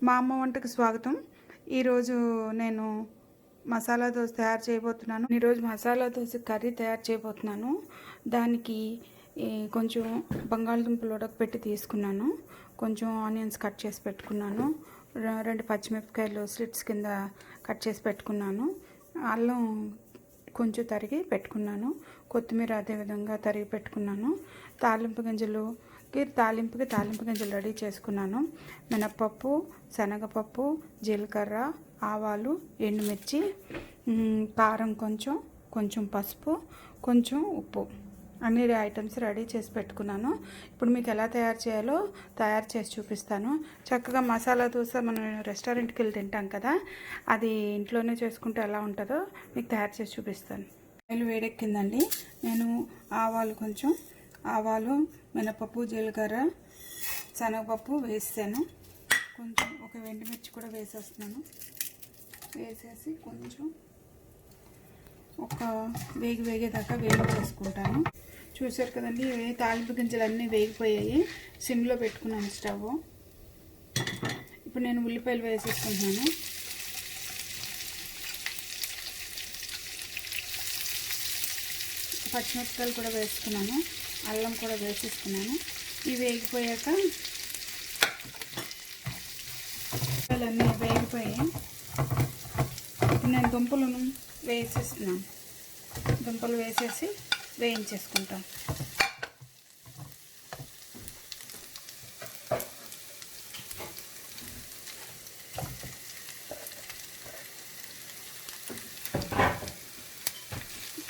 మా అమ్మ వంటకి స్వాగతం. ఈరోజు నేను మసాలా దోశ తయారు చేయబోతున్నాను. ఈరోజు మసాలా దోశ కర్రీ తయారు చేయబోతున్నాను. దానికి కొంచెం బంగాళదుంపలు ఉడకపెట్టి తీసుకున్నాను. కొంచెం ఆనియన్స్ కట్ చేసి పెట్టుకున్నాను. 2 పచ్చిమిరపకాయలు స్లిట్స్ కింద కట్ చేసి పెట్టుకున్నాను. అల్లం కొంచెం తరిగి పెట్టుకున్నాను. కొత్తిమీర అదేవిధంగా తరిగి పెట్టుకున్నాను. తాలింపుకి తాలింపు గింజలు రెడీ చేసుకున్నాను. మినప్పప్పు, శనగపప్పు, జీలకర్ర, ఆవాలు, ఎండుమిర్చి, కారం కొంచెం పసుపు, కొంచెం ఉప్పు అన్ని ఐటమ్స్ రెడీ చేసి పెట్టుకున్నాను. ఇప్పుడు మీకు ఎలా తయారు చేయాలో తయారు చేసి చూపిస్తాను. చక్కగా మసాలా దోశ మనం రెస్టారెంట్కి వెళ్ళి తింటాం కదా, అది ఇంట్లోనే చేసుకుంటే ఎలా ఉంటుందో మీకు తయారు చేసి చూపిస్తాను. ఆయిల్ వేడెక్కిందండి. నేను ఆవాలు, మినపప్పు, జీలకర్ర, శనగపప్పు వేసాను. కొంచెం ఒక ఎండుమిర్చి కూడా వేసేస్తున్నాను. వేసేసి కొంచెం ఒక వేగేదాకా చేసుకుంటాను. చూసారు కదండి, తాలింపు గింజలు అన్నీ వేగిపోయాయి. సిమ్లో పెట్టుకున్నాను స్టవ్. ఇప్పుడు నేను ఉల్లిపాయలు వేసేసుకుంటున్నాను. పచ్చిమిరపకాయలు కూడా వేసుకున్నాను. అల్లం కూడా వేసేసుకున్నాను. ఇవి వేగిపోయాక అన్నీ వేగిపోయాయి. ఇప్పుడు నేను దుంపలను వేసేస్తున్నాను. దుంపలు వేసేసి వేయించేసుకుంటాం.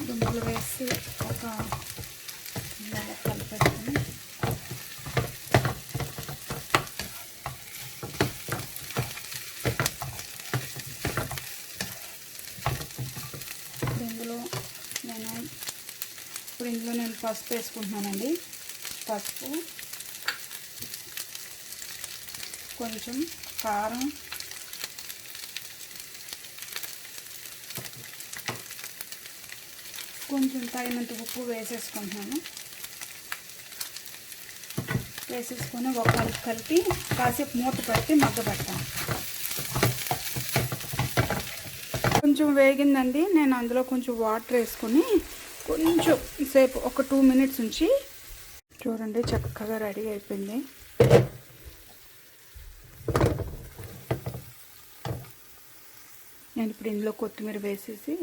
దుంపలు వేసి ఒక కలిపేసుకొని ఇందులో నేను పసుపు వేసుకుంటున్నానండి. పసుపు, కొంచెం కారం, కొంచెం తగినంత ఉప్పు వేసేసుకుంటున్నాను. వేసేసుకొని ఒక కలిపి కాసేపు మూత పెట్టి మగ్గబెడతాను. కొంచెం వేగిందండి. నేను అందులో కొంచెం వాటర్ వేసుకొని కొంచెం సేపు ఒక 2 మినిట్స్ ఉంచి చూడండి, చక్కగా రెడీ అయిపోయింది. నేను ఇప్పుడు ఇందులో కొత్తిమీర వేసేసి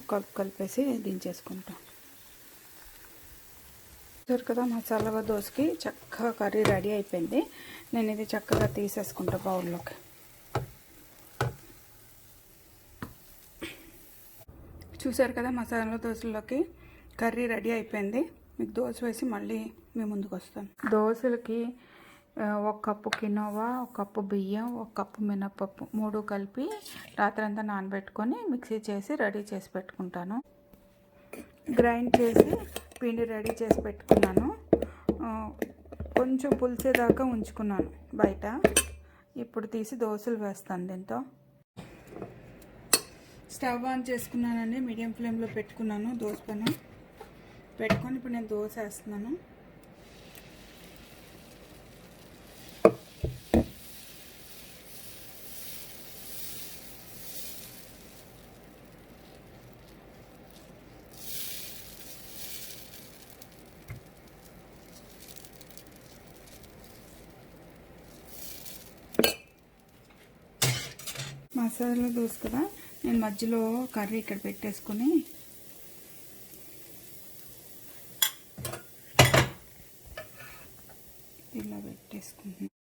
ఒక కలిపేసి దించేసుకుంటాను. చూసారు కదా, మసాలా దోశకి చక్కగా కర్రీ రెడీ అయిపోయింది. నేను ఇది చక్కగా తీసేసుకుంటా బౌల్లోకి. చూసారు కదా, మసాలా దోశలోకి కర్రీ రెడీ అయిపోయింది. మీకు దోశ వేసి మళ్ళీ మీ ముందుకు వస్తాను. దోశలకి 1 కప్పు కినోవా, 1 కప్పు బియ్యం, 1 కప్పు మినప్పప్పు 3 కలిపి రాత్రంతా నానబెట్టుకొని మిక్సీ చేసి రెడీ చేసి పెట్టుకుంటాను. గ్రైండ్ చేసి పిండి రెడీ చేసి పెట్టుకున్నాను. కొంచెం పులిసేదాకా ఉంచుకున్నాను బయట. ఇప్పుడు తీసి దోశలు వేస్తాను. దీంతో స్టవ్ ఆన్ చేసుకున్నానండి. మీడియం ఫ్లేమ్లో పెట్టుకున్నాను. దోశ పైన పెట్టుకొని ఇప్పుడు నేను దోశ వేస్తున్నాను. మసాలా దోశ కదా, నేను మధ్యలో కర్రీ ఇక్కడ పెట్టేసుకొని ఇలా పెట్టేసుకుంటున్నాను.